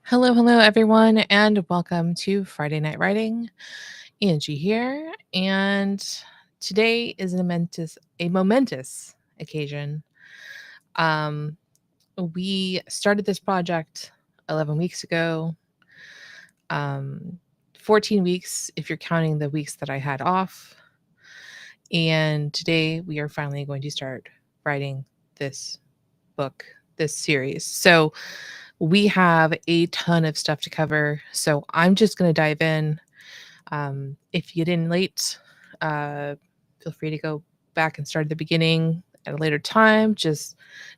Hello, everyone, and welcome to Friday Night Writing. Angie here, and today is a momentous occasion. Um, we started this project 11 weeks ago, um, 14 weeks if you're counting the weeks that I had off, and today we are finally going to start writing this book, this series. So we have a ton of stuff to cover, so I'm just going to dive in. If you get in late, uh, feel free to go back and start at the beginning at a later time. Just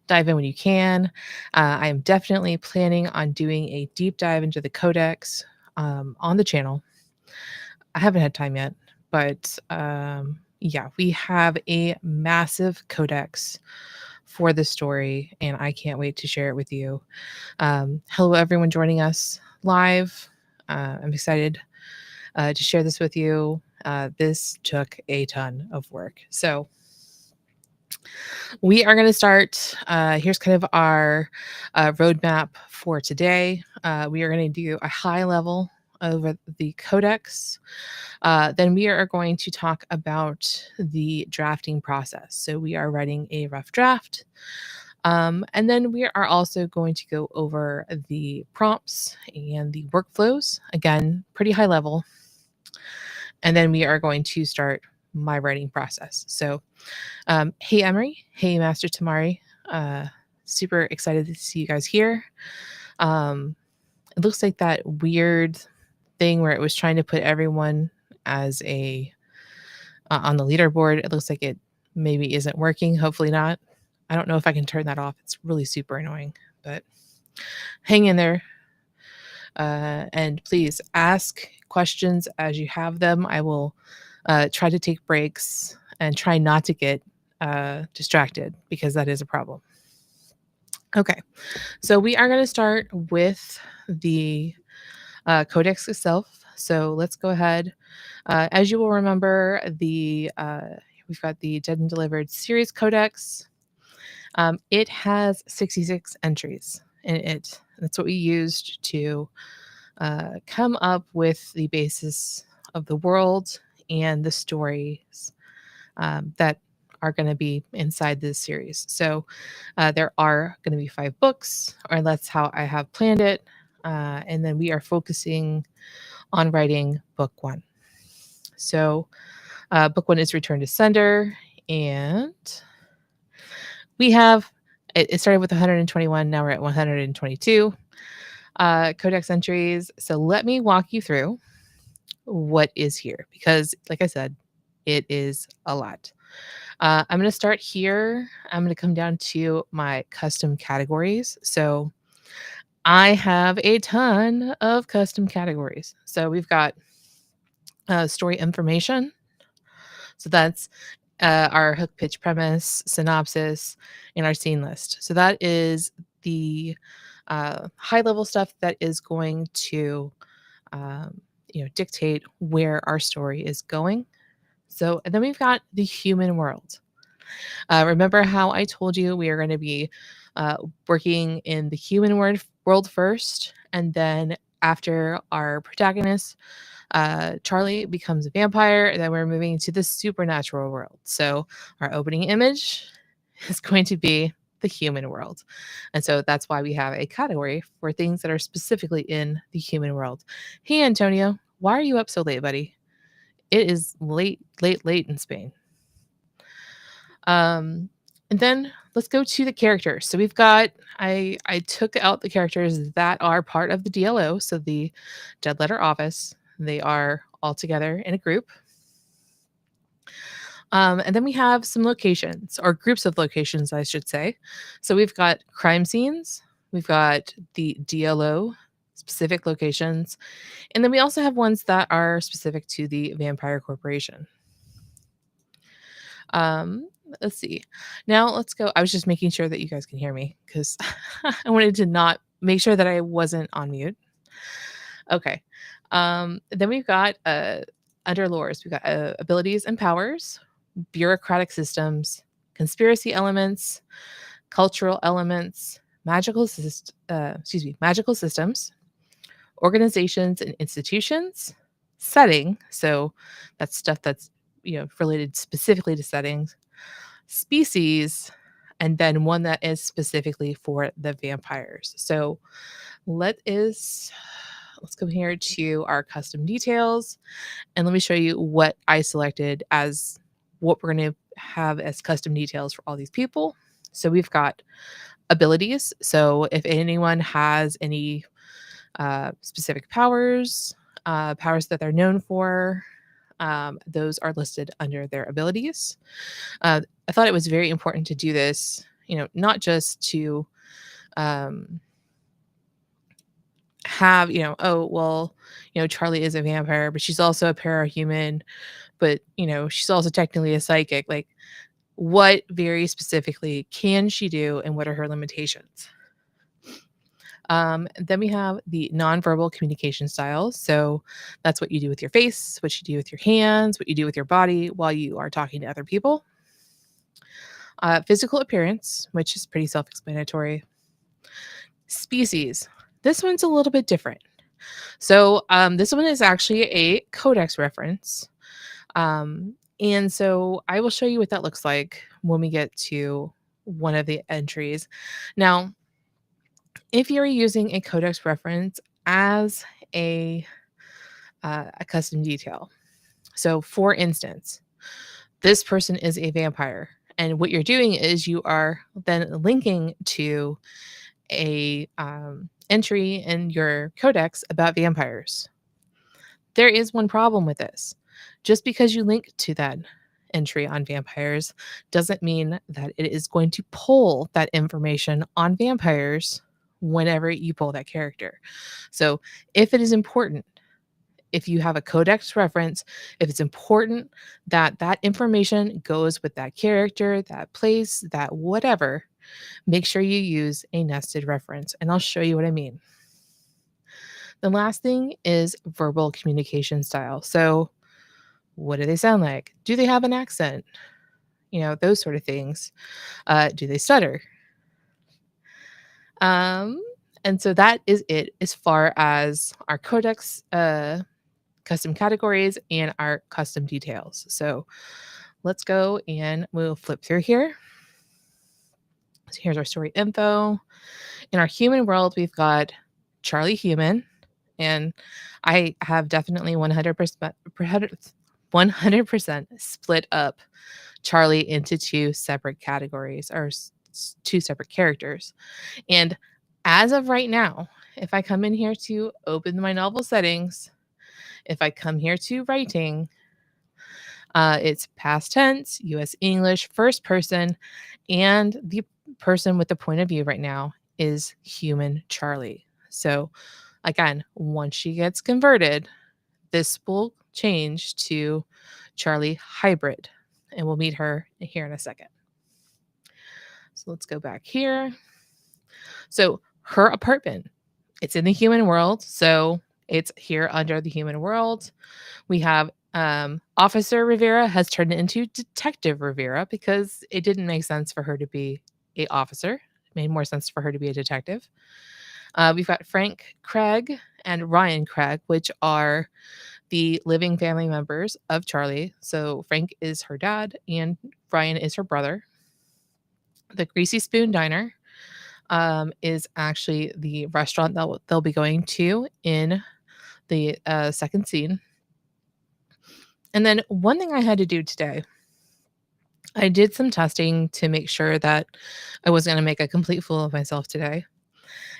dive in when you can. I am definitely planning on doing a deep dive into the Codex on the channel. I haven't had time yet, but yeah, we have a massive Codex for the story, and I can't wait to share it with you. Hello, everyone joining us live. I'm excited to share this with you. This took a ton of work. So we are going to start. Here's kind of our roadmap for today. We are going to do a high level over the Codex. Then we are going to talk about the drafting process. So we are writing a rough draft. And then we are also going to go over the prompts and the workflows. Again, pretty high level. And then we are going to start my writing process. So, hey, Emery. Hey, Master Tamari. Super excited to see you guys here. It looks like that weird thing where it was trying to put everyone as on the leaderboard. It looks like it maybe isn't working. Hopefully not. I don't know if I can turn that off. It's really super annoying, but hang in there. And please ask questions as you have them. I will try to take breaks and try not to get distracted because that is a problem. Okay, so we are going to start with the Codex itself. So let's go ahead. As you will remember, we've got the Dead and Delivered series Codex. It has 66 entries in it. That's what we used to come up with the basis of the world and the stories that are going to be inside this series. So there are going to be 5 books, or that's how I have planned it. And then we are focusing on writing book 1. So book 1 is Return to Sender, and it started with 121, now we're at 122 Codex entries. So let me walk you through what is here, because like I said, it is a lot. I'm going to start here. I'm going to come down to my custom categories. So I have a ton of custom categories. So we've got story information. So that's our hook, pitch, premise, synopsis, and our scene list. So that is the high level stuff that is going to dictate where our story is going. So, and then we've got the human world. Remember how I told you we are going to be working in the human world first, and then after our protagonist, Charlie, becomes a vampire, and then we're moving to the supernatural world. So our opening image is going to be the human world. And so that's why we have a category for things that are specifically in the human world. Hey, Antonio, why are you up so late, buddy? It is late in Spain. And then let's go to the characters. So we've got, I took out the characters that are part of the DLO, so the Dead Letter Office. They are all together in a group. And then we have some locations, or groups of locations, I should say. So we've got crime scenes, we've got the DLO specific locations, and then we also have ones that are specific to the Vampire Corporation. Let's see. Now let's go. I was just making sure that you guys can hear me because I wanted to not make sure that I wasn't on mute. Okay. Then we've got under lores, we've got abilities and powers, bureaucratic systems, conspiracy elements, cultural elements, magical systems, organizations and institutions, setting, so that's stuff that's, related specifically to settings, species, and then one that is specifically for the vampires. So let is let's come here to our custom details, and let me show you what I selected as what we're going to have as custom details for all these people. So we've got abilities. So if anyone has any specific powers, powers that they're known for, those are listed under their abilities. I thought it was very important to do this, not just to um, have, oh, well, Charlie is a vampire, but she's also a parahuman, but, she's also technically a psychic. Like, what very specifically can she do and what are her limitations? Then we have the nonverbal communication styles. So that's what you do with your face, what you do with your hands, what you do with your body while you are talking to other people. Physical appearance, which is pretty self explanatory. Species. This one's a little bit different. So this one is actually a Codex reference. And so I will show you what that looks like when we get to one of the entries. Now, if you're using a Codex reference as a custom detail, so for instance, this person is a vampire, and what you're doing is you are then linking to a entry in your Codex about vampires. There is one problem with this. Just because you link to that entry on vampires doesn't mean that it is going to pull that information on vampires whenever you pull that character. So if it is important, if you have a Codex reference, if it's important that that information goes with that character, that place, that whatever, make sure you use a nested reference. And I'll show you what I mean. The last thing is verbal communication style. So, what do they sound like? Do they have an accent? Those sort of things. Do they stutter? And so that is it as far as our Codex custom categories and our custom details. So let's go and we'll flip through here. So here's our story info. In our human world, we've got Charlie Human, and I have definitely 100% split up Charlie into two separate categories or two separate characters. And as of right now, if I come in here to open my novel settings, if I come here to writing, it's past tense, US English, first person, and the person with the point of view right now is human Charlie. So again, once she gets converted, this will change to Charlie hybrid, and we'll meet her here in a second. So let's go back here. So her apartment, it's in the human world. So it's here under the human world. We have Officer Rivera has turned into Detective Rivera because it didn't make sense for her to be a officer. It made more sense for her to be a detective. We've got Frank Craig and Ryan Craig, which are the living family members of Charlie. So Frank is her dad and Ryan is her brother. The Greasy Spoon Diner is actually the restaurant that they'll be going to in the second scene. And then one thing I had to do today, I did some testing to make sure that I wasn't going to make a complete fool of myself today.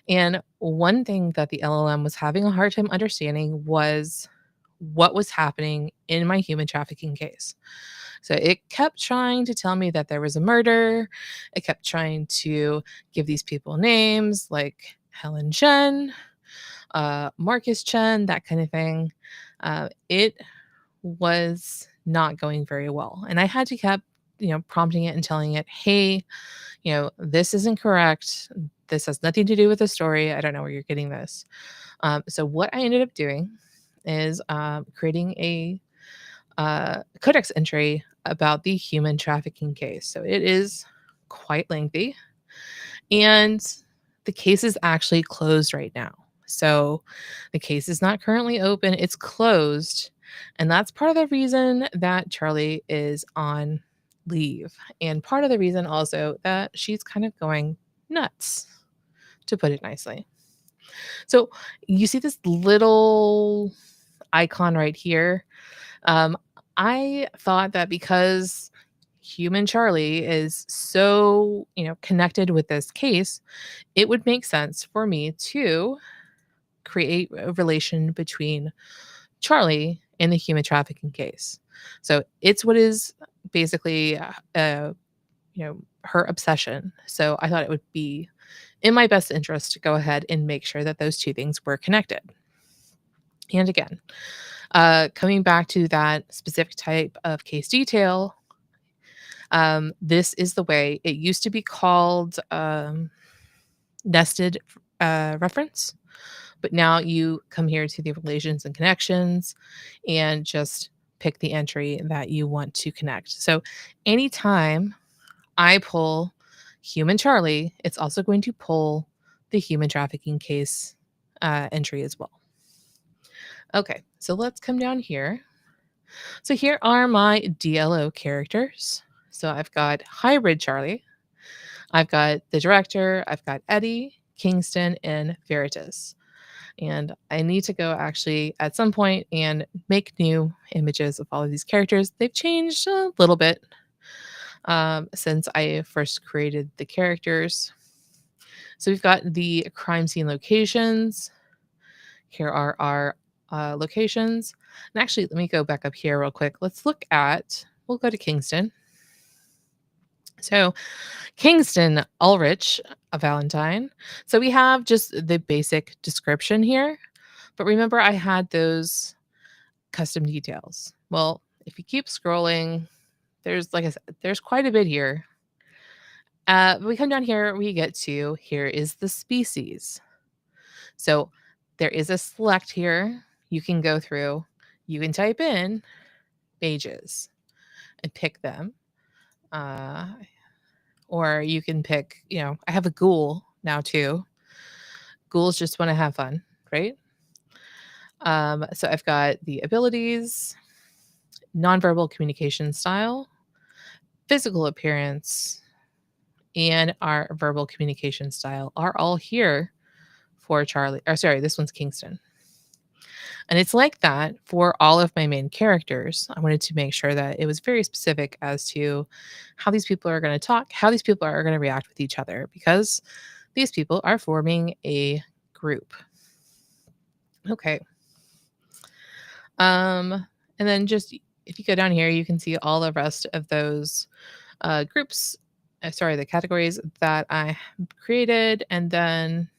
And one thing that the LLM was having a hard time understanding was what was happening in my human trafficking case. So it kept trying to tell me that there was a murder. It kept trying to give these people names like Helen Chen, Marcus Chen, that kind of thing. It was not going very well. And I had to keep, prompting it and telling it, hey, this isn't correct. This has nothing to do with the story. I don't know where you're getting this. So what I ended up doing is creating a Codex entry about the human trafficking case. So it is quite lengthy. And the case is actually closed right now. So the case is not currently open, it's closed. And that's part of the reason that Charlie is on leave. And part of the reason also that she's kind of going nuts, to put it nicely. So you see this little icon right here. Um, I thought that because human Charlie is so, connected with this case, it would make sense for me to create a relation between Charlie and the human trafficking case. So it's what is basically, her obsession. So I thought it would be in my best interest to go ahead and make sure that those two things were connected. And again, coming back to that specific type of case detail, this is the way it used to be called, nested reference. But now you come here to the relations and connections and just pick the entry that you want to connect. So anytime I pull human Charlie, it's also going to pull the human trafficking case entry as well. Okay, so let's come down here. So here are my DLO characters. So I've got hybrid Charlie, I've got the director, I've got Eddie, Kingston, and Veritas. And I need to go actually at some point and make new images of all of these characters. They've changed a little bit since I first created the characters. So we've got the crime scene locations. Here are our locations. And actually, let me go back up here real quick. We'll go to Kingston. So Kingston Ulrich, a Valentine. So we have just the basic description here. But remember, I had those custom details. Well, if you keep scrolling, like I said, there's quite a bit here. We come down here, here is the species. So there is a select here. You can go through, you can type in pages and pick them. Or you can pick, I have a ghoul now too. Ghouls just want to have fun, right? So I've got the abilities, nonverbal communication style, physical appearance, and our verbal communication style are all here for Charlie. Or sorry, this one's Kingston. And it's like that for all of my main characters. I wanted to make sure that it was very specific as to how these people are going to talk, how these people are going to react with each other, because these people are forming a group. Okay. And then just if you go down here, you can see all the rest of those groups. The categories that I created, and then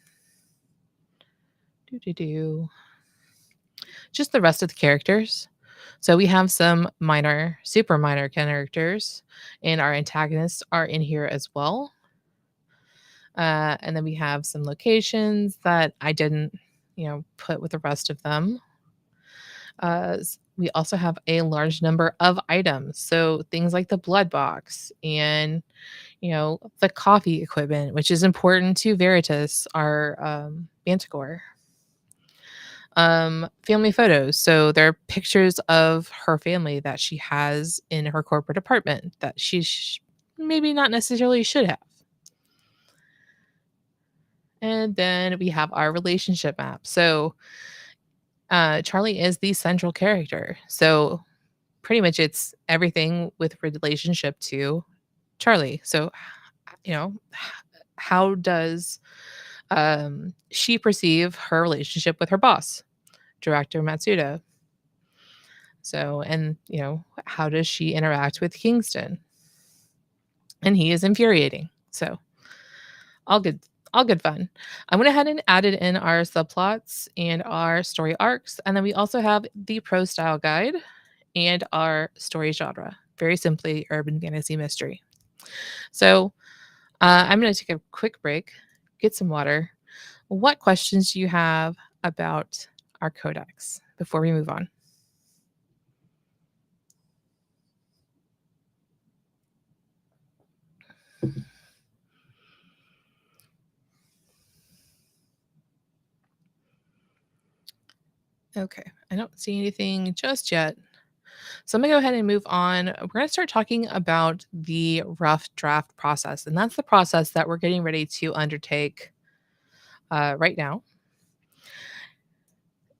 just the rest of the characters. So we have some super minor characters, and our antagonists are in here as well. And then we have some locations that I didn't, put with the rest of them. We also have a large number of items. So things like the blood box and, the coffee equipment, which is important to Veritas, our Manticore. Family photos. So there are pictures of her family that she has in her corporate apartment that maybe not necessarily should have. And then we have our relationship map. So Charlie is the central character. So pretty much it's everything with relationship to Charlie. So, how does she perceive her relationship with her boss, Director Matsuda? So, and, how does she interact with Kingston? And he is infuriating. So, all good, all good fun. I went ahead and added in our subplots and our story arcs. And then we also have the pro style guide and our story genre. Very simply, urban fantasy mystery. So, I'm going to take a quick break, get some water. What questions do you have about our codex before we move on? Okay, I don't see anything just yet. So I'm gonna go ahead and move on. We're gonna start talking about the rough draft process, and that's the process that we're getting ready to undertake right now.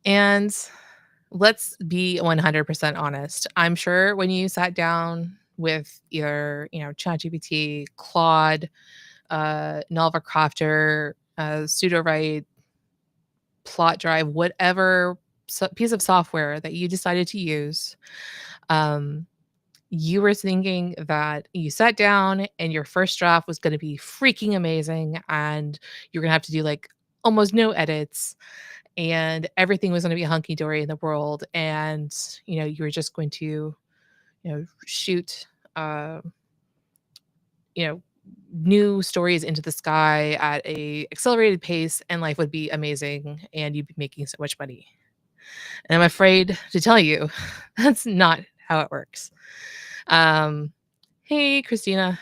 And let's be 100% honest. I'm sure when you sat down with either, ChatGPT, Claude, Nulva Crafter, Pseudowrite, Plot Drive, whatever piece of software that you decided to use, um, you were thinking that you sat down and your first draft was going to be freaking amazing and you're going to have to do like almost no edits and everything was going to be hunky dory in the world. And, you were just going to, shoot, uh, you know, new stories into the sky at a accelerated pace and life would be amazing and you'd be making so much money. And I'm afraid to tell you that's not how it works. Um, hey, Christina.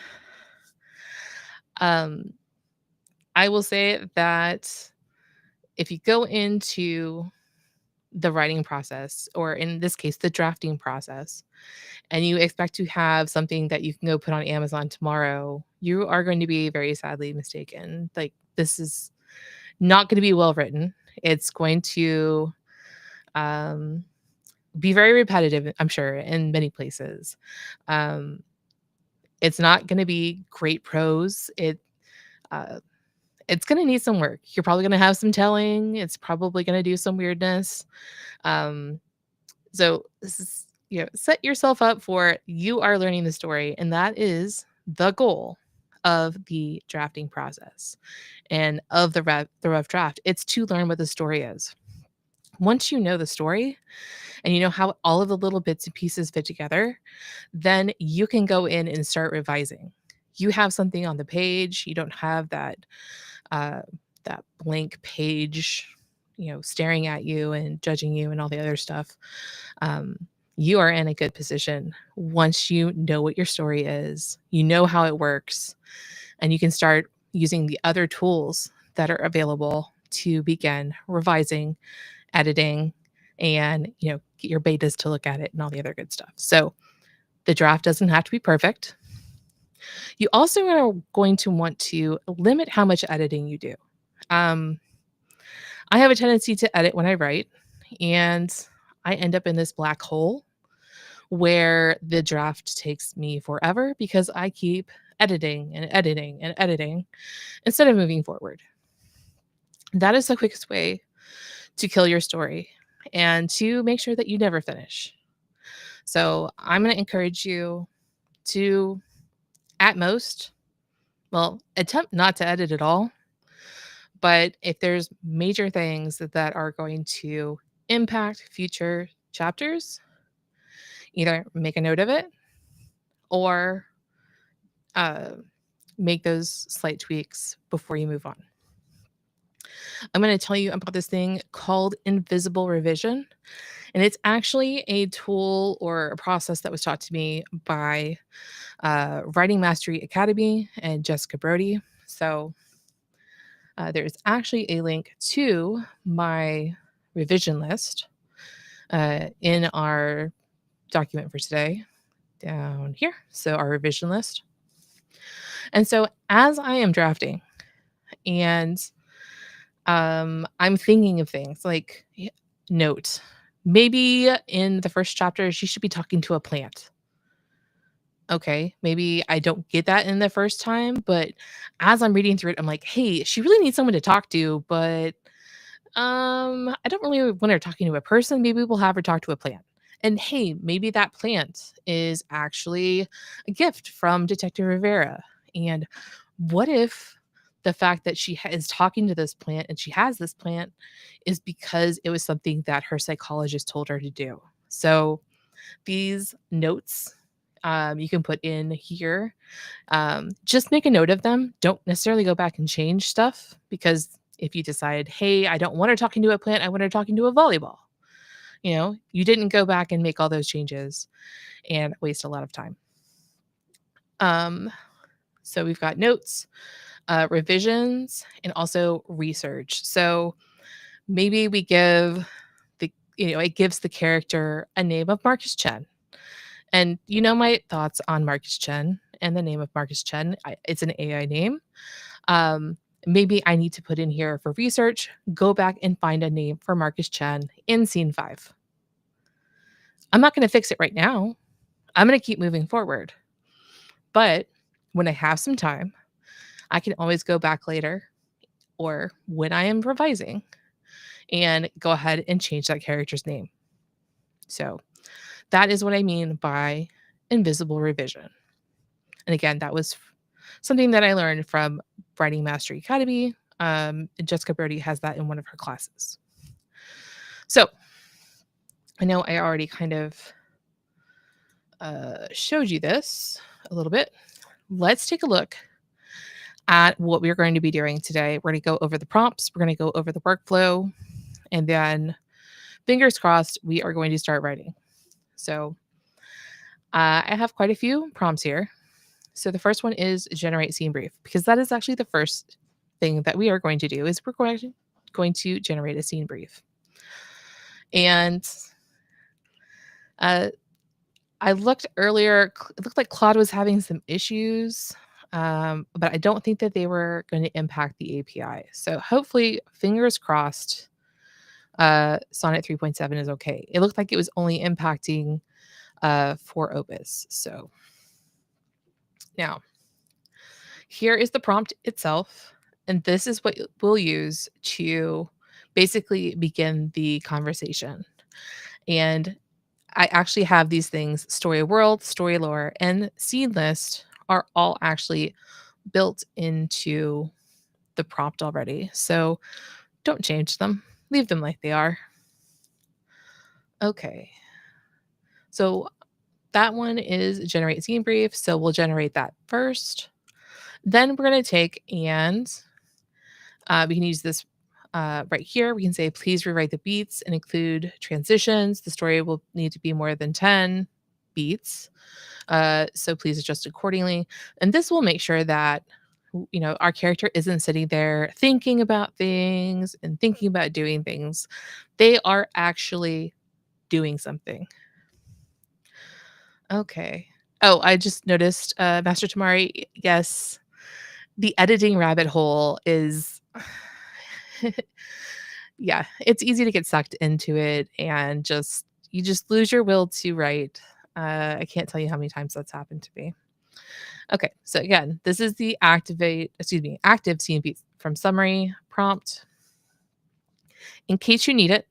Um, I will say that if you go into the writing process, or in this case, the drafting process, and you expect to have something that you can go put on Amazon tomorrow, you are going to be very sadly mistaken. Like, this is not going to be well written. It's going to um, be very repetitive, I'm sure, in many places. Um, it's not going to be great prose. Uh, it's gonna need some work. You're probably gonna have some telling. It's probably gonna do some weirdness. Um, so this is, set yourself up for you are learning the story, and that is the goal of the drafting process and of the rough draft. It's to learn what the story is. Once you know the story and you know how all of the little bits and pieces fit together, then you can go in and start revising. You have something on the page. You don't have uh, that blank page, staring at you and judging you and all the other stuff. Um, you are in a good position once you know what your story is, you know how it works, and you can start using the other tools that are available to begin revising, editing, and get your betas to look at it and all the other good stuff. So the draft doesn't have to be perfect. You also are going to want to limit how much editing you do. Um, I have a tendency to edit when I write, and I end up in this black hole where the draft takes me forever because I keep editing and editing and editing instead of moving forward. That is the quickest way to kill your story and to make sure that you never finish. So I'm going to encourage you to, at most, well, attempt not to edit at all. But if there's major things that are going to impact future chapters, either make a note of it or uh, make those slight tweaks before you move on. I'm going to tell you about this thing called invisible revision. And it's actually a tool or a process that was taught to me by Writing Mastery Academy and Jessica Brody. So there's actually a link to my revision list in our document for today down here. So, our revision list. And so, as I am drafting and I'm thinking of things like, note, maybe in the first chapter, she should be talking to a plant. Okay, maybe I don't get that in the first time, but as I'm reading through it, I'm like, hey, she really needs someone to talk to, but I don't really want her talking to a person. Maybe we'll have her talk to a plant. And hey, maybe that plant is actually a gift from Detective Rivera. And what if the fact that she is talking to this plant and she has this plant is because it was something that her psychologist told her to do? So these notes you can put in here. Just make a note of them. Don't necessarily go back and change stuff because if you decide, hey, I don't want her talking to a plant, I want her talking to a volleyball. You didn't go back and make all those changes and waste a lot of time. So we've got notes, revisions, and also research. So maybe we give the it gives the character a name of Marcus Chen. And my thoughts on Marcus Chen and the name of Marcus Chen. It's an AI name. Um, Maybe I need to put in here for research, go back and find a name for Marcus Chen in scene 5. I'm not going to fix it right now. I'm going to keep moving forward. But when I have some time, I can always go back later or when I am revising and go ahead and change that character's name. So that is what I mean by invisible revision. And again, that was something that I learned from Writing Mastery Academy. Jessica Brody has that in one of her classes. So I know I already kind of showed you this a little bit. Let's take a look at what we're going to be doing today. We're going to go over the prompts. We're going to go over the workflow. And then, fingers crossed, we are going to start writing. So I have quite a few prompts here. So the first one is generate scene brief, because that is actually the first thing that we are going to do is we're going to generate a scene brief. And I looked earlier, it looked like Claude was having some issues, but I don't think that they were going to impact the API. So hopefully, fingers crossed, Sonnet 3.7 is okay. It looked like it was only impacting for Opus. So now, here is the prompt itself, and this is what we'll use to basically begin the conversation. And I actually have these things: story world, story lore, and scene list are all actually built into the prompt already. So don't change them. Leave them like they are. Okay. So that one is generate scene brief. So we'll generate that first. Then we're going to take and we can use this right here. We can say, please rewrite the beats and include transitions. The story will need to be more than 10 beats. So please adjust accordingly. And this will make sure that, our character isn't sitting there thinking about things and thinking about doing things. They are actually doing something. Okay. Oh, I just noticed, Master Tamari, yes, the editing rabbit hole is yeah, it's easy to get sucked into it and you just lose your will to write. I can't tell you how many times that's happened to me. Okay, so again, this is the active scene beat from summary prompt. In case you need it,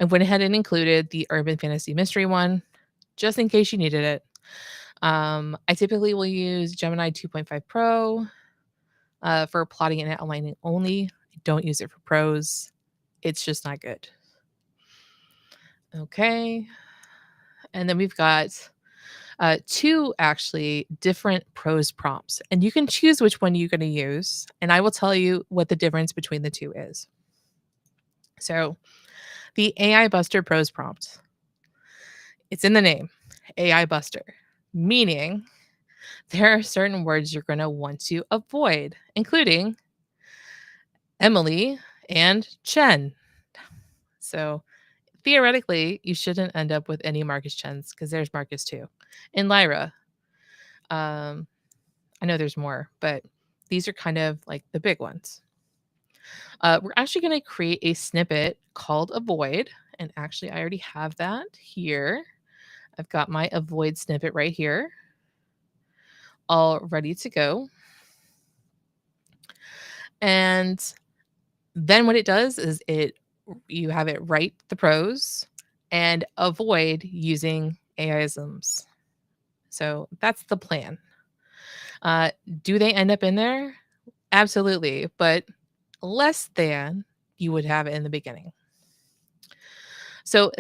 I went ahead and included the urban fantasy mystery one, just in case you needed it. I typically will use Gemini 2.5 Pro for plotting and outlining only. I don't use it for prose. It's just not good. Okay. And then we've got 2 actually different prose prompts, and you can choose which one you're going to use. And I will tell you what the difference between the 2 is. So the AI Buster prose prompt, it's in the name, AI Buster, meaning there are certain words you're going to want to avoid, including Emily and Chen. So theoretically, you shouldn't end up with any Marcus Chens, because there's Marcus too. And Lyra. I know there's more, but these are kind of like the big ones. We're actually going to create a snippet called avoid. And actually, I already have that here. I've got my avoid snippet right here, all ready to go. And then what it does is you have it write the prose and avoid using AIisms. So that's the plan. Do they end up in there? Absolutely, but less than you would have it in the beginning. So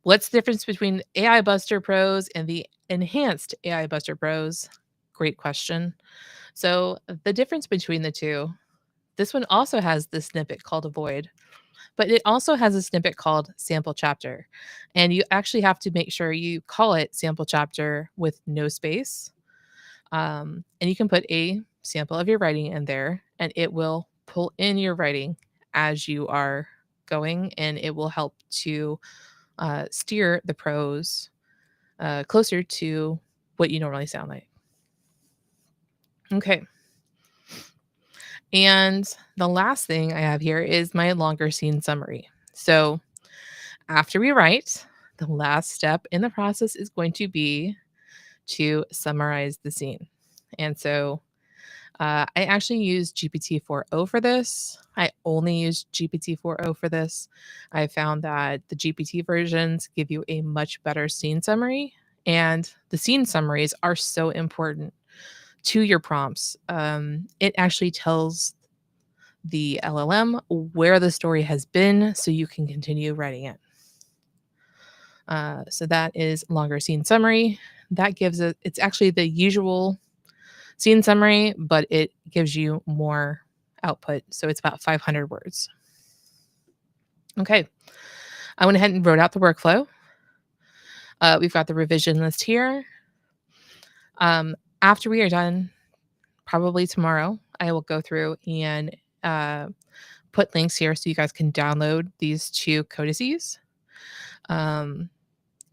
what's the difference between AI Buster Prose and the enhanced AI Buster Prose? Great question. So the difference between the two, this one also has the snippet called avoid, but it also has a snippet called sample chapter. And you actually have to make sure you call it sample chapter with no space. And you can put a sample of your writing in there, and it will pull in your writing as you are going, and it will help to steer the prose closer to what you normally sound like. Okay. And the last thing I have here is my longer scene summary. So after we write, the last step in the process is going to be to summarize the scene. And so I actually use GPT-4o for this. I only use GPT-4o for this. I found that the GPT versions give you a much better scene summary, and the scene summaries are so important to your prompts. It actually tells the LLM where the story has been so you can continue writing it. So that is longer scene summary. That gives it's actually the usual scene summary, but it gives you more output. So it's about 500 words. Okay. I went ahead and wrote out the workflow. We've got the revision list here. After we are done, probably tomorrow, I will go through and put links here so you guys can download these 2 codices.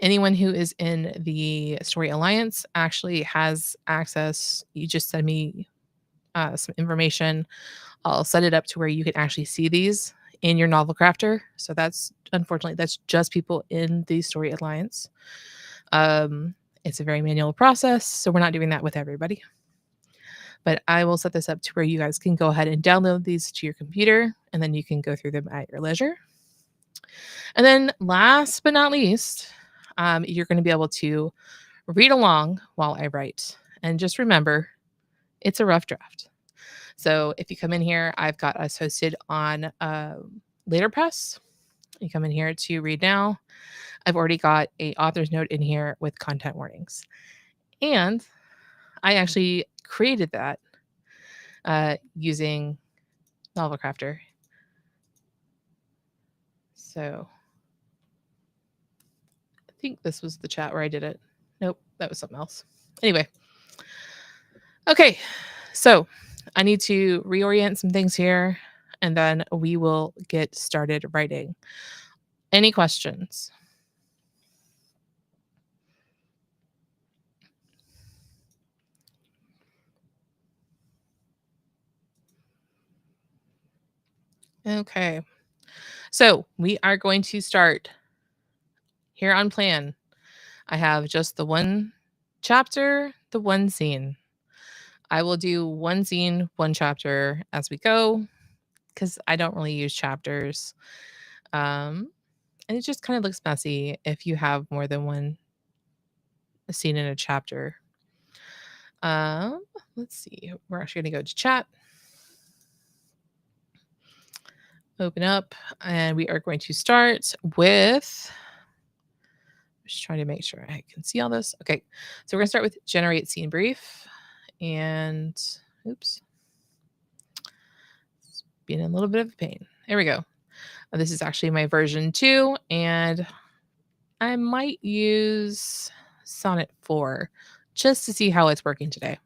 Anyone who is in the Story Alliance actually has access. You just send me some information. I'll set it up to where you can actually see these in your novel crafter. So unfortunately, that's just people in the Story Alliance. It's a very manual process, so we're not doing that with everybody. But I will set this up to where you guys can go ahead and download these to your computer, and then you can go through them at your leisure. And then last but not least, you're going to be able to read along while I write. And just remember, it's a rough draft. So if you come in here, I've got us hosted on Laterpress. You come in here to read now. I've already got a author's note in here with content warnings. And I actually created that using Novel Crafter. So I think this was the chat where I did it. Nope, that was something else. Anyway. Okay, so I need to reorient some things here, and then we will get started writing. Any questions? Okay, so we are going to start here on plan. I have just the one chapter, the one scene. I will do one scene, one chapter as we go, because I don't really use chapters. And it just kind of looks messy if you have more than one scene in a chapter. Let's see. We're actually going to go to chat. Open up, and we are going to start with, just trying to make sure I can see all this. Okay, so we're going to start with generate scene brief. And oops, it's being a little bit of a pain. There we go. This is actually my version 2, and I might use Sonnet 4 just to see how it's working today.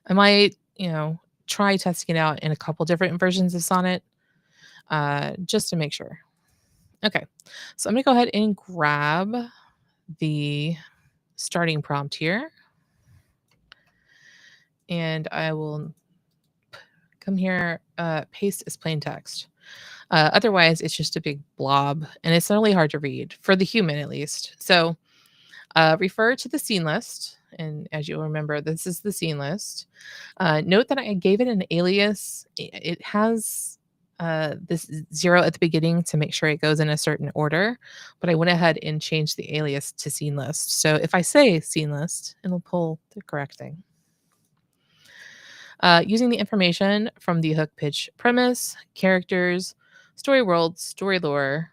I might, try testing it out in a couple different versions of Sonnet just to make sure. Okay, so I'm going to go ahead and grab the starting prompt here. And I will come here, paste as plain text. Otherwise, it's just a big blob, and it's really hard to read, for the human at least. So refer to the scene list. And as you'll remember, this is the scene list. Note that I gave it an alias. It has this 0 at the beginning to make sure it goes in a certain order, but I went ahead and changed the alias to scene list. So if I say scene list, it'll pull the correct thing. Using the information from the hook, pitch, premise, characters, story world, story lore,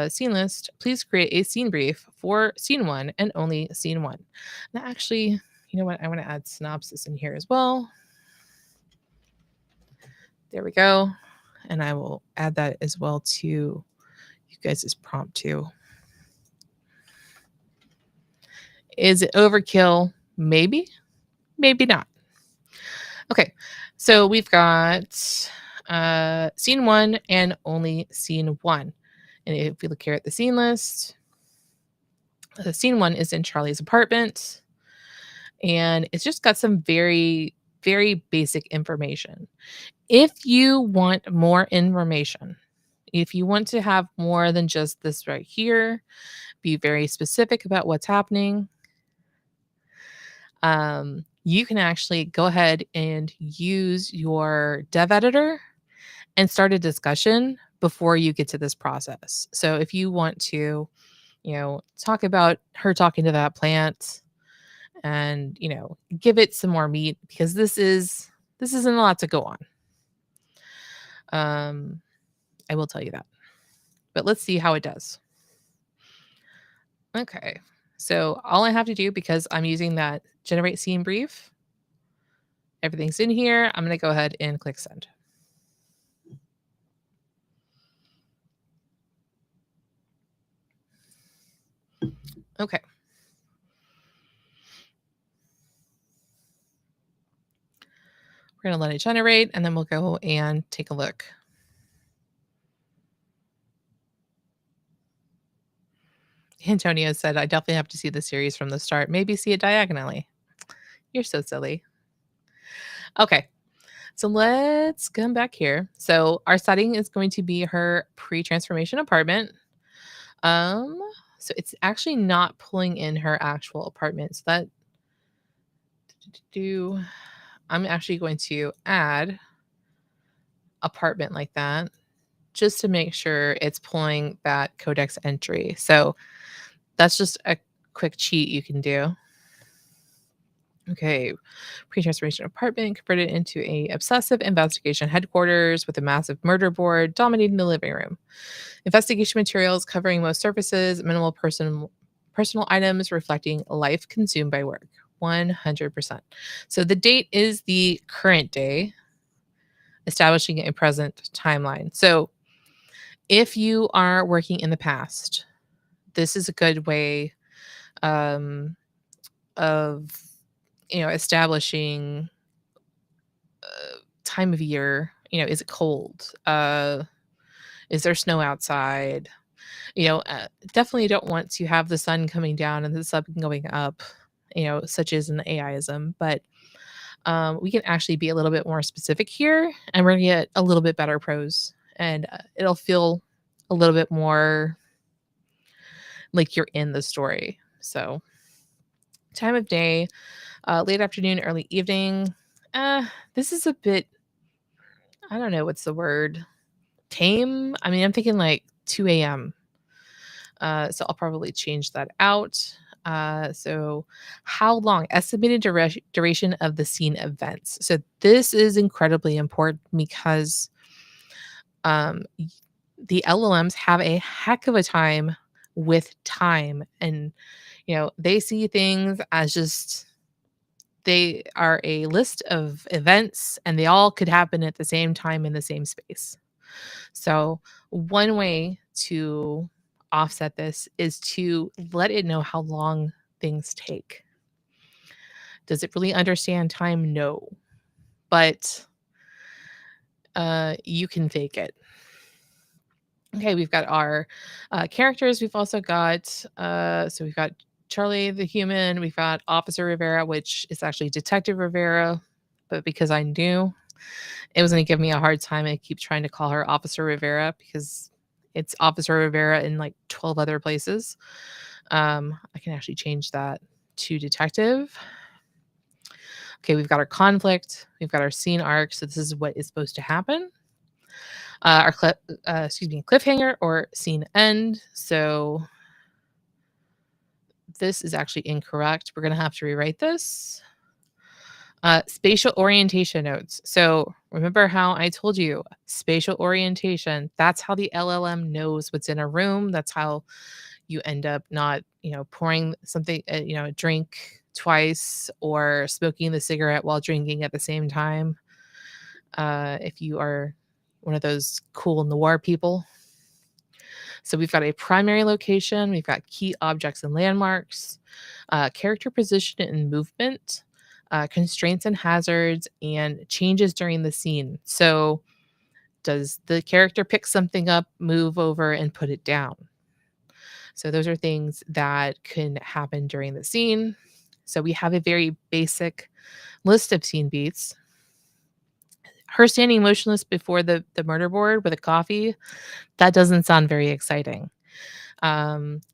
scene list, please create a scene brief for scene 1 and only scene 1. Now, actually, you know what? I want to add synopsis in here as well. There we go. And I will add that as well to you guys' prompt too. Is it overkill? Maybe, maybe not. Okay, so we've got scene 1 and only scene 1. And if we look here at the scene list, the scene 1 is in Charlie's apartment, and it's just got some very, very basic information. If you want more information, if you want to have more than just this right here, be very specific about what's happening, you can actually go ahead and use your dev editor and start a discussion before you get to this process. So if you want to, talk about her talking to that plant and, give it some more meat, because this isn't a lot to go on. I will tell you that. But let's see how it does. Okay. So all I have to do, because I'm using that generate scene brief, everything's in here. I'm going to go ahead and click send. Okay. We're going to let it generate, and then we'll go and take a look. Antonio said, I definitely have to see the series from the start. Maybe see it diagonally. You're so silly. Okay. So let's come back here. So our setting is going to be her pre-transformation apartment. So it's actually not pulling in her actual apartment. So that I'm actually going to add apartment like that just to make sure it's pulling that Codex entry. So that's just a quick cheat you can do. Okay, pre-transformation apartment converted into a obsessive investigation headquarters with a massive murder board dominating the living room. Investigation materials covering most surfaces, minimal personal items reflecting life consumed by work. 100%. So the date is the current day, establishing a present timeline. So if you are working in the past, this is a good way of establishing time of year. Is it cold? Is there snow outside? Definitely don't want to have the sun coming down and the sun going up, such as an AIism. But we can actually be a little bit more specific here, and we're going to get a little bit better prose, and it'll feel a little bit more like you're in the story. So time of day, late afternoon, early evening. This is a bit, I don't know what's the word, tame. I mean, I'm thinking like 2 a.m. So I'll probably change that out. So how long? Estimated duration of the scene events. So this is incredibly important because the LLMs have a heck of a time with time, and they see things as just, they are a list of events and they all could happen at the same time in the same space. So one way to offset this is to let it know how long things take. Does it really understand time? No. But you can fake it. Okay, we've got our characters. We've also got, so we've got Charlie the human. We've got Officer Rivera, which is actually Detective Rivera. But because I knew it was going to give me a hard time, I keep trying to call her Officer Rivera because it's Officer Rivera in like 12 other places. I can actually change that to Detective. Okay, we've got our conflict. We've got our scene arc. So this is what is supposed to happen. Our cliffhanger or scene end. So this is actually incorrect. We're going to have to rewrite this. Spatial orientation notes. So remember how I told you spatial orientation, that's how the LLM knows what's in a room. That's how you end up not, pouring something, a drink twice or smoking the cigarette while drinking at the same time. If you are one of those cool noir people. So we've got a primary location. We've got key objects and landmarks, character position and movement, constraints and hazards, and changes during the scene. So Does the character pick something up, move over, and put it down? So those are things that can happen during the scene. So we have a very basic list of scene beats. Her standing motionless before the murder board with a coffee, that doesn't sound very exciting.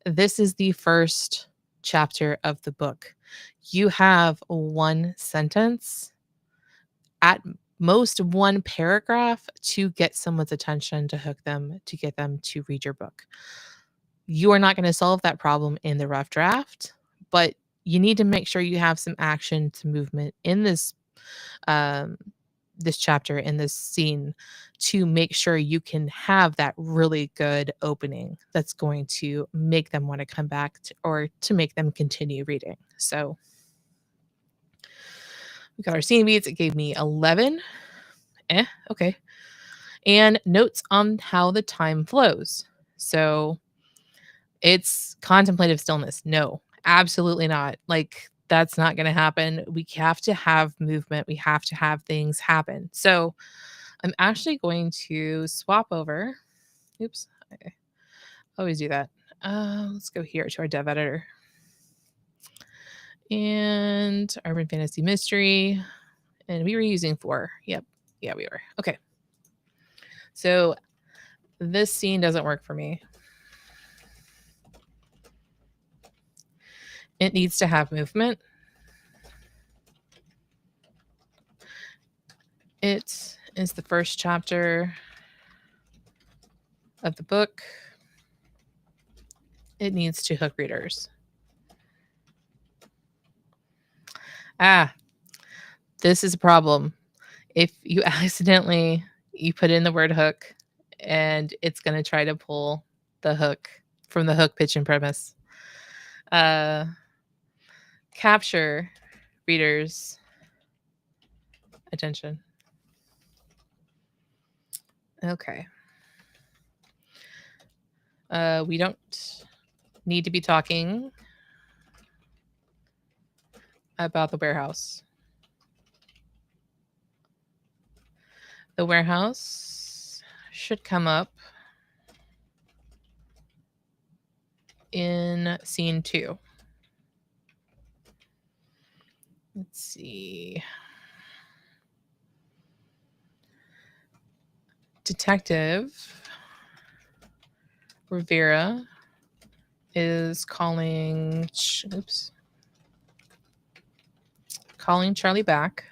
This is the first chapter of the book. You have one sentence, at most one paragraph, to get someone's attention, to hook them, to get them to read your book. You are not going to solve that problem in the rough draft, but you need to make sure you have some action to movement in um, this chapter, in this scene, to make sure you can have that really good opening that's going to make them want to come back to, or to make them continue reading. So we got our scene beats. It gave me 11. Okay. And notes on how the time flows. So it's contemplative stillness. No, absolutely not. Like, that's not going to happen. We have to have movement. We have to have things happen. So I'm actually going to swap over. Oops. I always do that. Let's go here to our dev editor. And Urban Fantasy Mystery. And we were using 4. Yep. Yeah, we were. Okay. So this scene doesn't work for me. It needs to have movement. It is the first chapter of the book. It needs to hook readers. This is a problem. If you accidentally you put in the word hook, and it's going to try to pull the hook from the hook, pitch, and premise. Capture readers' attention. Okay. We don't need to be talking about the warehouse. The warehouse should come up in scene 2. Let's see. Detective Rivera is calling Charlie back.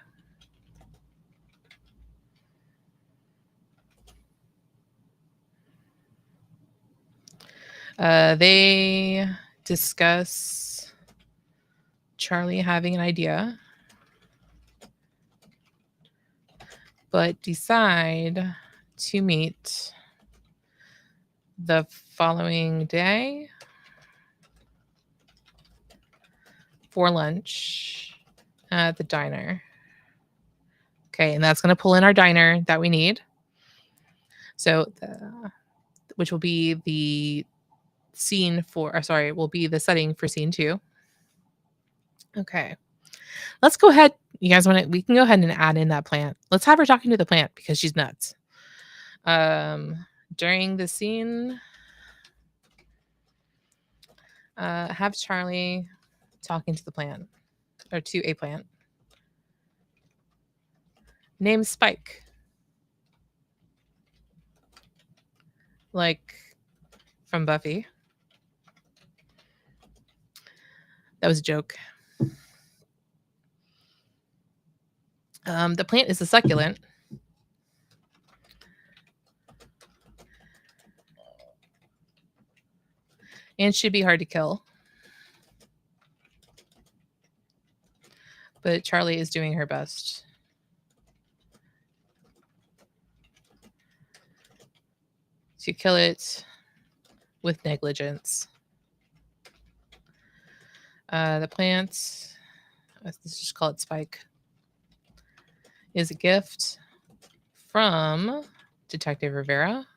They discuss Charlie having an idea, but decide to meet the following day for lunch at the diner. Okay, and that's going to pull in our diner that we need. So, which will be the scene for, will be the setting for scene 2. Okay. Let's go ahead. You guys want to, we can go ahead and add in that plant. Let's have her talking to the plant because she's nuts. During the scene, have Charlie talking to the plant, or to a plant. Name Spike. Like from Buffy. That was a joke. The plant is a succulent. And should be hard to kill. But Charlie is doing her best. To kill it with negligence. The plant, let's just call it Spike, is a gift from Detective Rivera.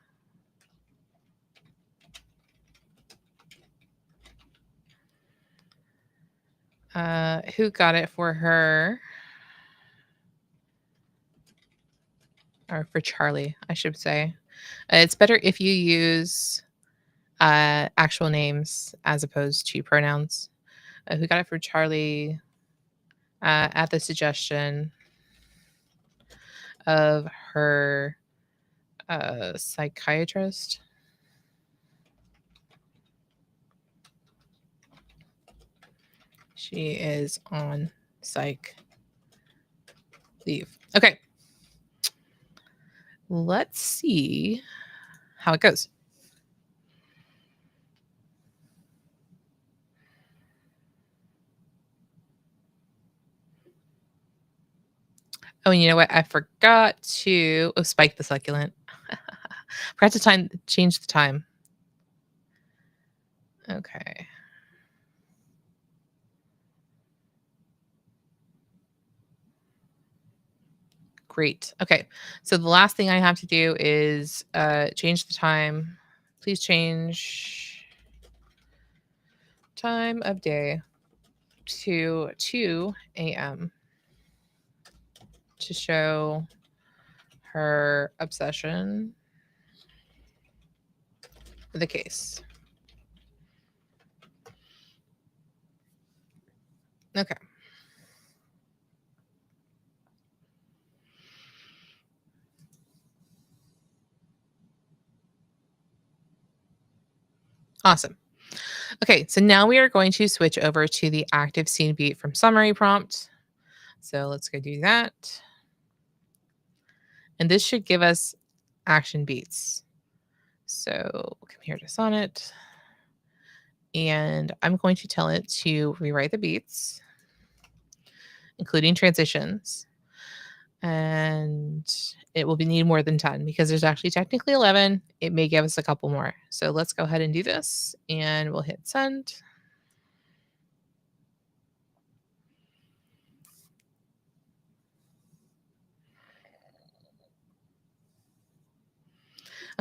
Who got it for her or for Charlie, I should say. It's better if you use actual names as opposed to pronouns. Who got it for Charlie at the suggestion of her psychiatrist. She is on psych leave. Okay. Let's see how it goes. Oh, and you know what? I forgot to spike the succulent. Forgot to change the time. Okay. Great. Okay. So the last thing I have to do is change the time. Please change time of day to 2 a.m. to show her obsession with the case. Okay. Awesome. Okay, so now we are going to switch over to the active scene beat from summary prompt. So let's go do that. And this should give us action beats. So come here to Sonnet. And I'm going to tell it to rewrite the beats, including transitions. And it will need more than 10 because there's actually technically 11. It may give us a couple more. So let's go ahead and do this and we'll hit send.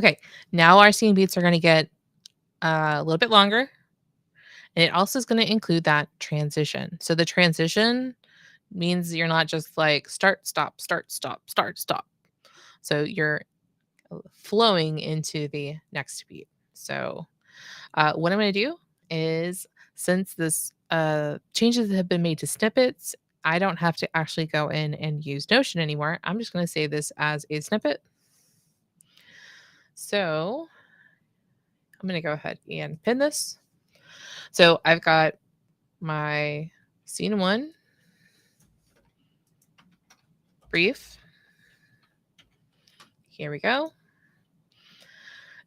Okay, now our scene beats are going to get a little bit longer. And it also is going to include that transition. So the transition means you're not just like start, stop, start, stop, start, stop. So you're flowing into the next beat. So what I'm going to do is, since this changes have been made to snippets, I don't have to actually go in and use Notion anymore. I'm just going to save this as a snippet. So I'm going to go ahead and pin this. So I've got my scene 1 brief. Here we go.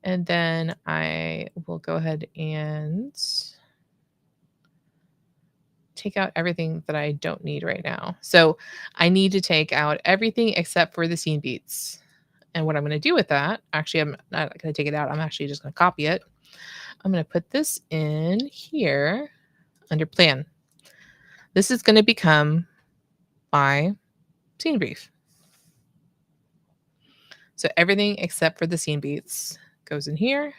And then I will go ahead and take out everything that I don't need right now. So I need to take out everything except for the scene beats. And what I'm going to do with that, actually, I'm not going to take it out. I'm actually just going to copy it. I'm going to put this in here under plan. This is going to become my scene brief. So everything except for the scene beats goes in here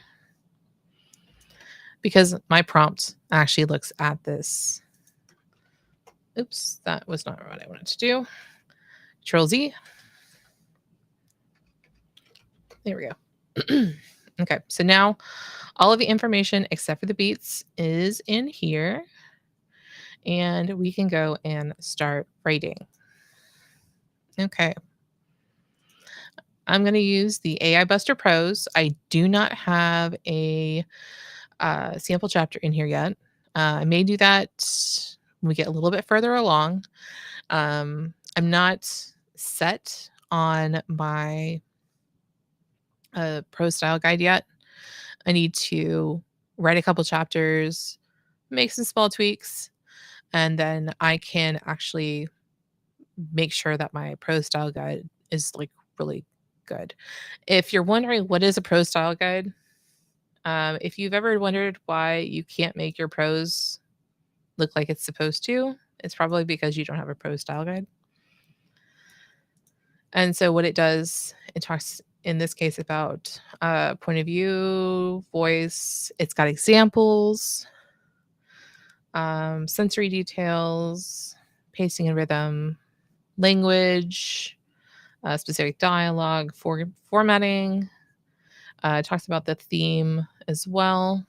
because my prompt actually looks at this. Oops, that was not what I wanted to do. Control Z. There we go. Okay, so now all of the information except for the beats is in here. And we can go and start writing. Okay. I'm going to use the AI Buster Pros. I do not have a sample chapter in here yet. I may do that when we get a little bit further along. I'm not set on my pro style guide yet. I need to write a couple chapters, make some small tweaks, and then I can actually make sure that my pro style guide is like really good. If you're wondering what is a pro style guide, if you've ever wondered why you can't make your prose look like it's supposed to, it's probably because you don't have a pro style guide. And so what it does, it talks in this case about point of view, voice. It's got examples, sensory details, pacing and rhythm, language, specific dialogue, formatting. It talks about the theme as well,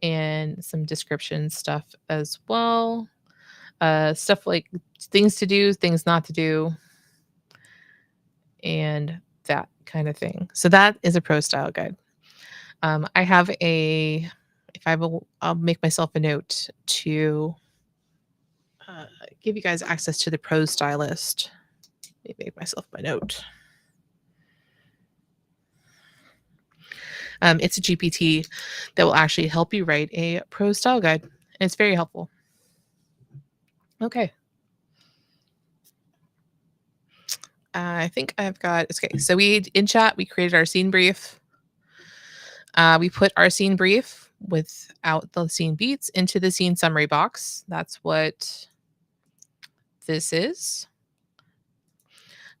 and some description stuff as well. Stuff like things to do, things not to do, and that kind of thing. So that is a pro style guide. I have a, if I will, I'll make myself a note to give you guys access to the pro stylist. Let me make myself my note. It's a GPT that will actually help you write a pro style guide, and it's very helpful. Okay. I think I've got, okay. So in chat, we created our scene brief. We put our scene brief without the scene beats into the scene summary box. That's what this is.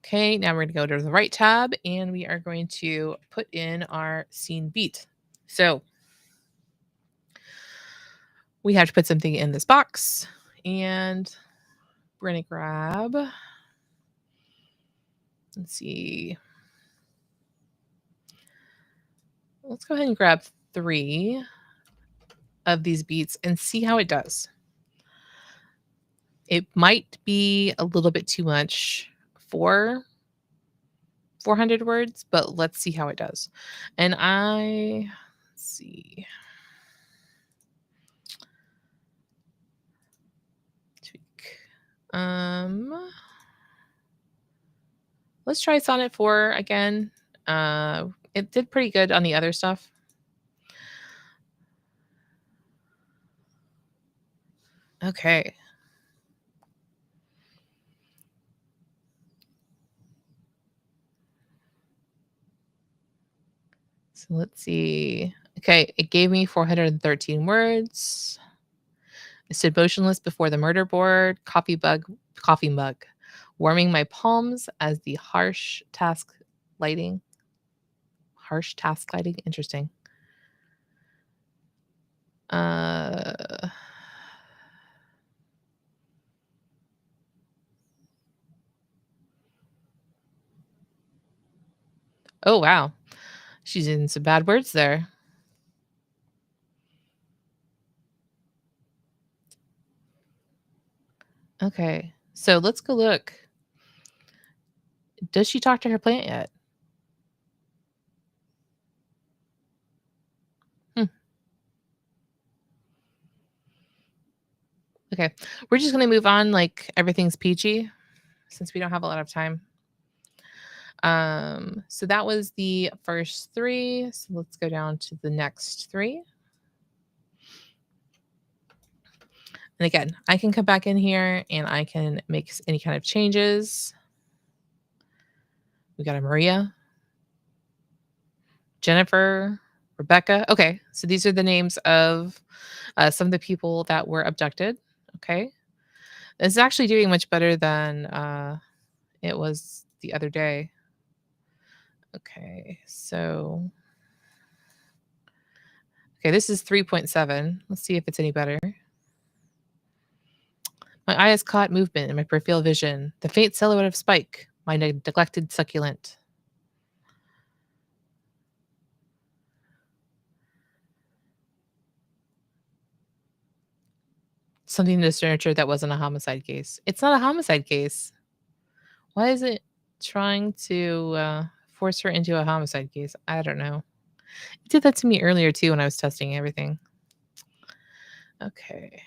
Okay, now we're going to go to the right tab and we are going to put in our scene beat. So we have to put something in this box, and we're going to grab, let's see. Let's go ahead and grab 3 of these beats and see how it does. It might be a little bit too much for 400 words, but let's see how it does. And let's see. Tweak. Let's try Sonnet 4 again. It did pretty good on the other stuff. Okay. So let's see. Okay, it gave me 413 words. I stood motionless before the murder board, coffee mug, warming my palms as the harsh task lighting. Interesting. Oh, wow. She's in some bad words there. Okay. So let's go look. Does she talk to her plant yet? Okay. We're just going to move on like everything's peachy since we don't have a lot of time. So that was the first 3. So let's go down to the next 3. And again, I can come back in here and I can make any kind of changes. We got a Maria, Jennifer, Rebecca. Okay, so these are the names of some of the people that were abducted. Okay, it's actually doing much better than it was the other day. Okay, so this is 3.7. Let's see if it's any better. My eye has caught movement in my peripheral vision. The faint silhouette of Spike, my neglected succulent. Something to nurture that wasn't a homicide case. It's not a homicide case. Why is it trying to force her into a homicide case? I don't know. It did that to me earlier too when I was testing everything. Okay.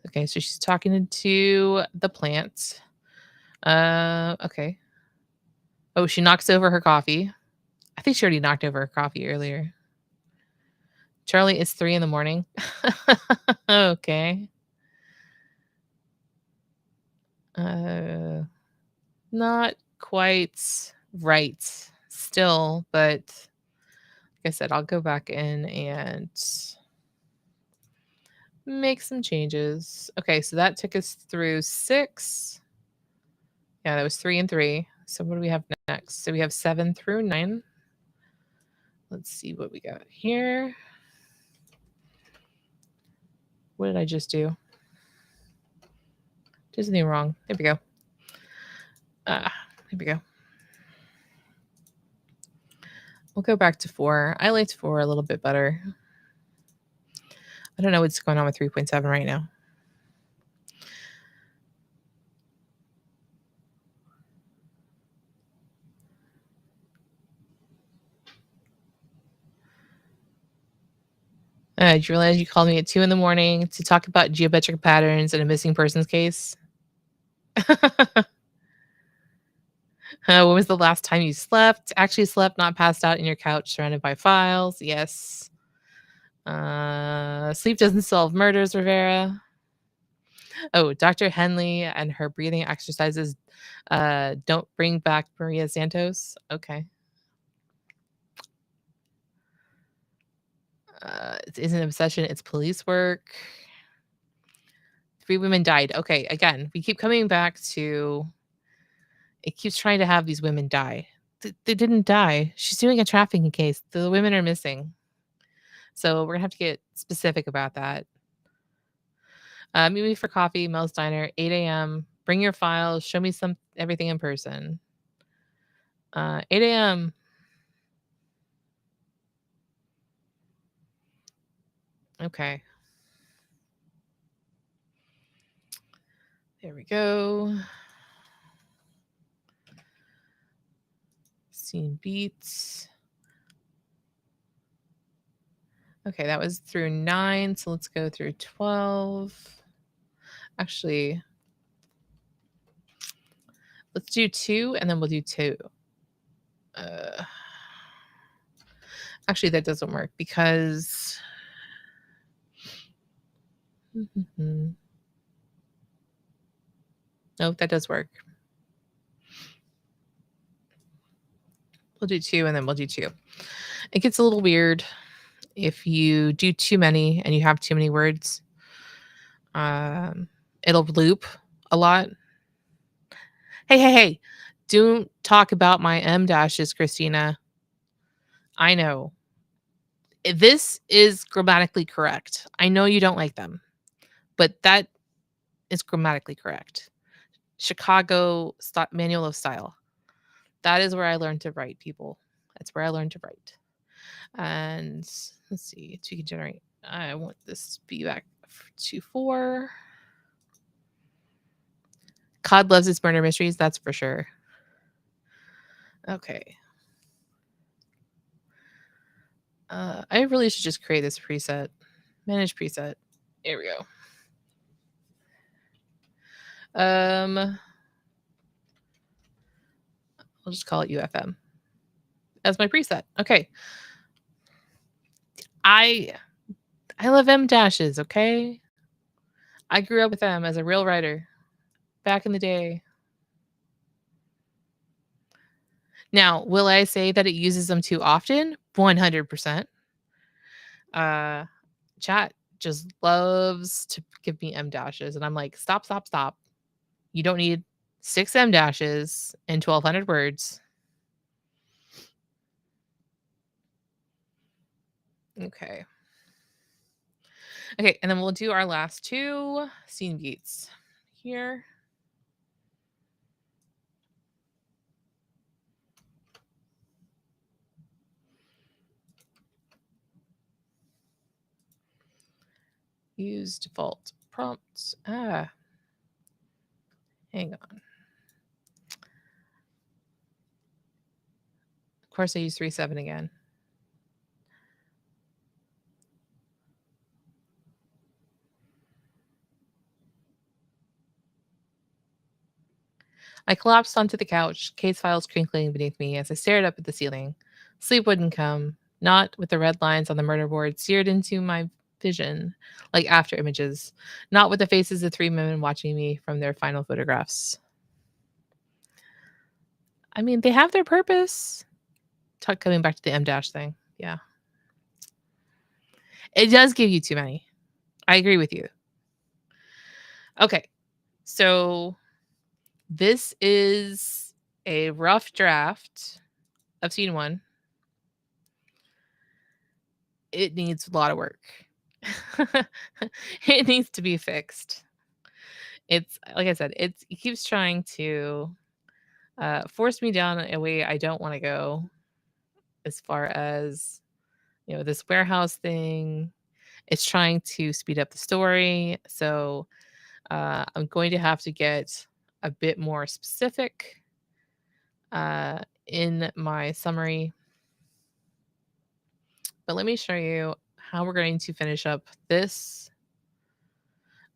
Okay, so she's talking to the plant. Okay. Oh, she knocks over her coffee. I think she already knocked over her coffee earlier. Charlie, it's 3 a.m. Okay. Not quite right still, but like I said, I'll go back in and make some changes. Okay, so that took us through 6. Yeah, that was 3 and 3. So what do we have next? So we have 7 through 9. Let's see what we got here. What did I just do? Did something wrong. There we go. Here we go. We'll go back to 4. I liked 4 a little bit better. I don't know what's going on with 3.7 right now. Did you realize you called me at 2 in the morning to talk about geometric patterns in a missing persons case? When was the last time you slept? Actually slept, not passed out in your couch surrounded by files. Yes. Sleep doesn't solve murders, Rivera. Oh, Dr. Henley and her breathing exercises don't bring back Maria Santos. Okay. It isn't an obsession, it's police work. 3 women died. Okay, again, we keep coming back to it keeps trying to have these women die. They didn't die. She's doing a trafficking case. The women are missing. So we're gonna have to get specific about that. Meet me for coffee, Mel's Diner, 8 a.m. Bring your files. Show me everything in person. 8 a.m. Okay. There we go. Scene beats. Okay, that was through 9, so let's go through 12. Actually, let's do 2, and then we'll do 2. Actually, that doesn't work because... Nope, that does work. We'll do 2, and then we'll do 2. It gets a little weird if you do too many and you have too many words. It'll loop a lot. Hey. Don't talk about my M dashes, Christina. I know. This is grammatically correct. I know you don't like them, but that is grammatically correct. Chicago Manual of Style. That is where I learned to write, people. That's where I learned to write. And let's see, we can generate. I want this to be back to 4. COD loves its murder mysteries, that's for sure. Okay. I really should just create this preset. Manage preset. Here we go. I'll just call it UFM as my preset. Okay. I love M dashes, okay? I grew up with them as a real writer back in the day. Now, will I say that it uses them too often? 100%. Chat just loves to give me M dashes, and I'm like, stop. You don't need 6 M dashes and 1,200 words. Okay. Okay, and then we'll do our last 2 scene beats here. Use default prompts. Hang on. Of course, I use 3.7 again. I collapsed onto the couch, case files crinkling beneath me as I stared up at the ceiling. Sleep wouldn't come, not with the red lines on the murder board seared into my vision, like after images, not with the faces of 3 women watching me from their final photographs. I mean, they have their purpose. Coming back to the M dash thing. Yeah. It does give you too many. I agree with you. Okay. So this is a rough draft of scene 1. It needs a lot of work. It needs to be fixed. It's like I said, it keeps trying to force me down a way I don't want to go as far as, this warehouse thing. It's trying to speed up the story. So I'm going to have to get a bit more specific in my summary. But let me show you how we're going to finish up this.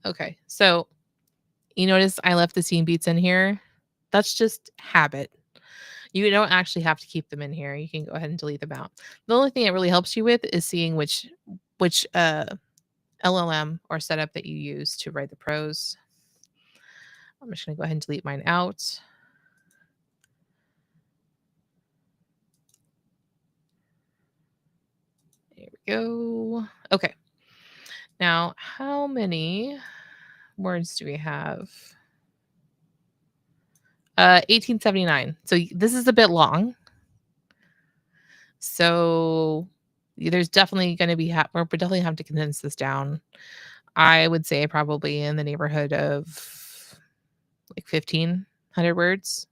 Okay, so you notice I left the scene beats in here. That's just habit. You don't actually have to keep them in here. You can go ahead and delete them out. The only thing it really helps you with is seeing which LLM or setup that you use to write the prose. I'm just going to go ahead and delete mine out. There we go. Okay. Now, how many words do we have? 1879. So this is a bit long. So there's definitely going to be, we're definitely have to condense this down. I would say probably in the neighborhood of like 1,500 words.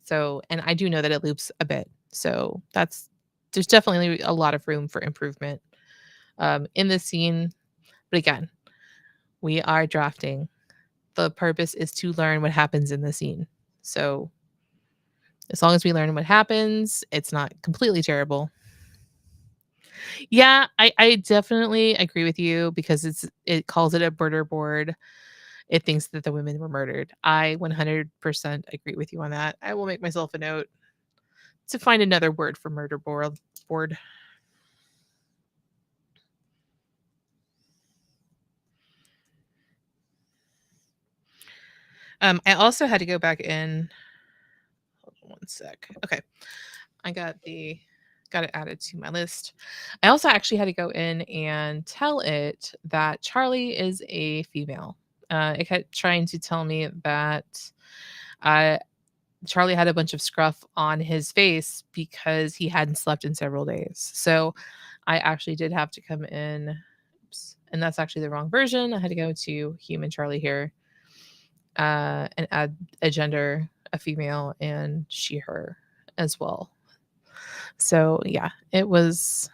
So, and I do know that it loops a bit. So there's definitely a lot of room for improvement in this scene. But again, we are drafting. The purpose is to learn what happens in the scene. So as long as we learn what happens, it's not completely terrible. Yeah, I definitely agree with you because it calls it a murder board. It thinks that the women were murdered. I 100% agree with you on that. I will make myself a note to find another word for murder board. I also had to go back in. Hold on one sec. Okay. I got it added to my list. I also actually had to go in and tell it that Charlie is a female. It kept trying to tell me that Charlie had a bunch of scruff on his face because he hadn't slept in several days. So I actually did have to come in. Oops, and that's actually the wrong version. I had to go to human Charlie here and add a gender, a female, and she, her as well. So yeah, it was.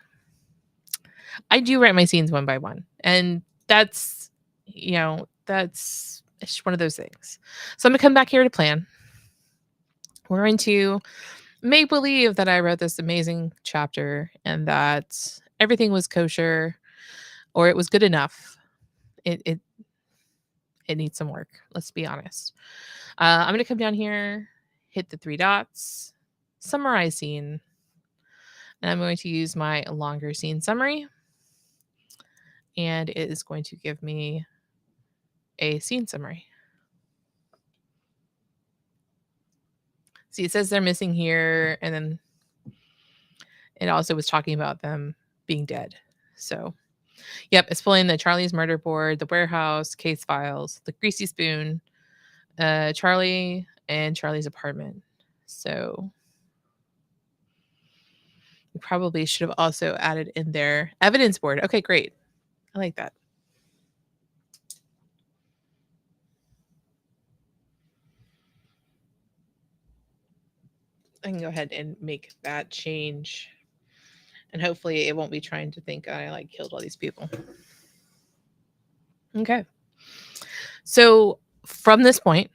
I do write my scenes one by one, and that's it's one of those things. So I'm gonna come back here to plan. We're going to make believe that I wrote this amazing chapter and that everything was kosher or it was good enough. It needs some work. Let's be honest. I'm gonna come down here, hit the three dots, summarize scene, and I'm going to use my longer scene summary. And it is going to give me a scene summary. See, it says they're missing here, and then it also was talking about them being dead. So, yep, it's pulling the Charlie's murder board, the warehouse, case files, the greasy spoon, Charlie, and Charlie's apartment. So, we probably should have also added in their evidence board. Okay, great. I like that. I can go ahead and make that change. And hopefully it won't be trying to think I killed all these people. Okay. So from this point,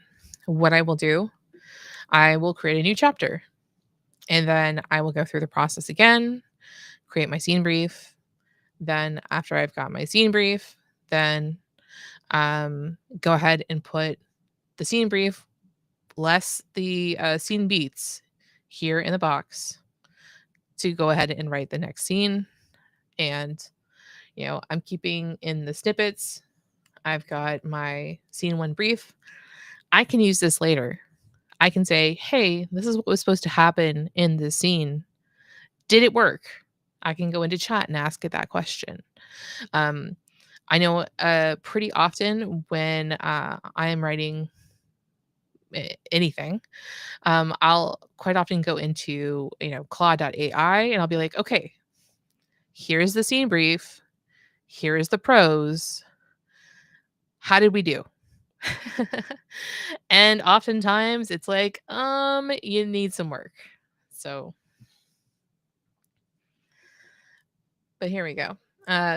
what I will do, I will create a new chapter. And then I will go through the process again, create my scene brief. Then after I've got my scene brief, then go ahead and put the scene brief less the scene beats here in the box to go ahead and write the next scene. And, I'm keeping in the snippets. I've got my scene one brief. I can use this later. I can say, hey, this is what was supposed to happen in this scene. Did it work? I can go into chat and ask it that question. I know pretty often when I am writing anything, I'll quite often go into, Claude.ai and I'll be like, okay, here's the scene brief. Here is the prose. How did we do? And oftentimes it's like, you need some work. So, but here we go.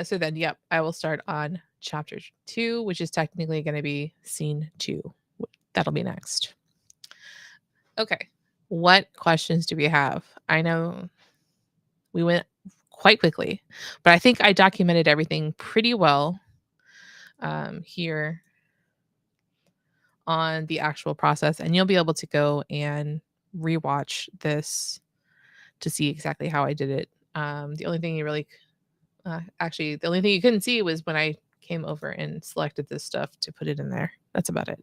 So then, yep, I will start on chapter 2, which is technically going to be scene 2. That'll be next. Okay. What questions do we have? I know we went quite quickly, but I think I documented everything pretty well here on the actual process, and you'll be able to go and rewatch this to see exactly how I did it. The only thing you really, actually, the only thing you couldn't see was when I came over and selected this stuff to put it in there. That's about it.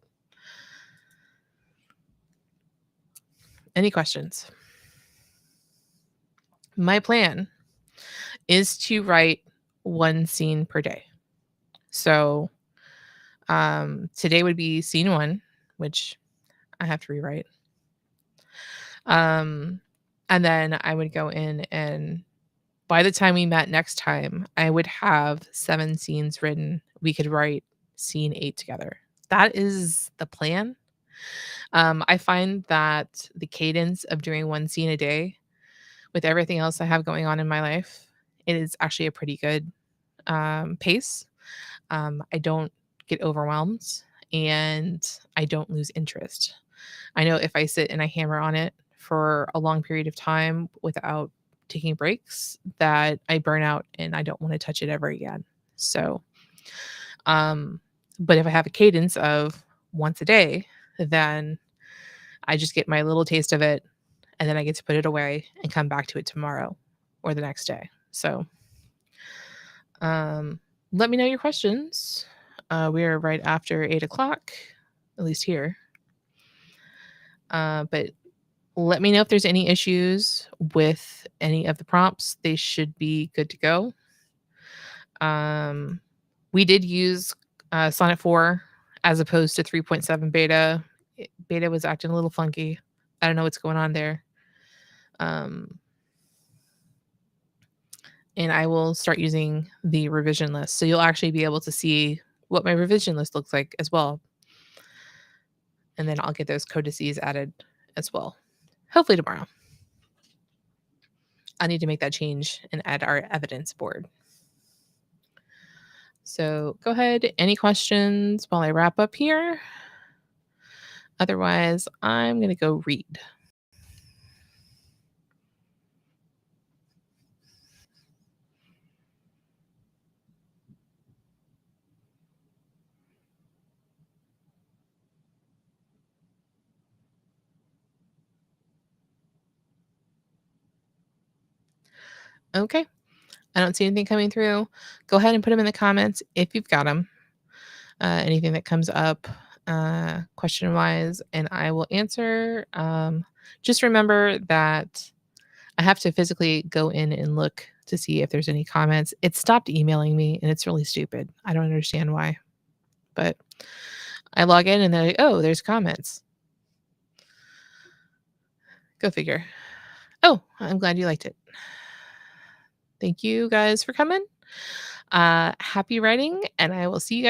Any questions? My plan is to write one scene per day. So today would be scene 1, which I have to rewrite. Um, and then I would go in, and by the time we met next time, I would have 7 scenes written. We could write scene 8 together. That is the plan. I find that the cadence of doing one scene a day with everything else I have going on in my life, it is actually a pretty good pace. I don't get overwhelmed, and I don't lose interest. I know if I sit and I hammer on it for a long period of time without taking breaks, that I burn out and I don't want to touch it ever again. So, um, but if I have a cadence of once a day, then I just get my little taste of it, and then I get to put it away and come back to it tomorrow or the next day. So, um, let me know your questions. We are right after 8 o'clock, at least here. But let me know if there's any issues with any of the prompts. They should be good to go. Um, we did use Sonnet 4 as opposed to 3.7 beta. Beta was acting a little funky. I don't know what's going on there. And I will start using the revision list. So you'll actually be able to see what my revision list looks like as well. And then I'll get those codices added as well. Hopefully tomorrow. I need to make that change and add our evidence board. So go ahead. Any questions while I wrap up here? Otherwise, I'm going to go read. Okay. I don't see anything coming through. Go ahead and put them in the comments if you've got them. Anything that comes up question wise, and I will answer. Just remember that I have to physically go in and look to see if there's any comments. It stopped emailing me, and it's really stupid. I don't understand why, but I log in and they're like, oh, there's comments. Go figure. Oh, I'm glad you liked it. Thank you guys for coming. Happy writing, and I will see you guys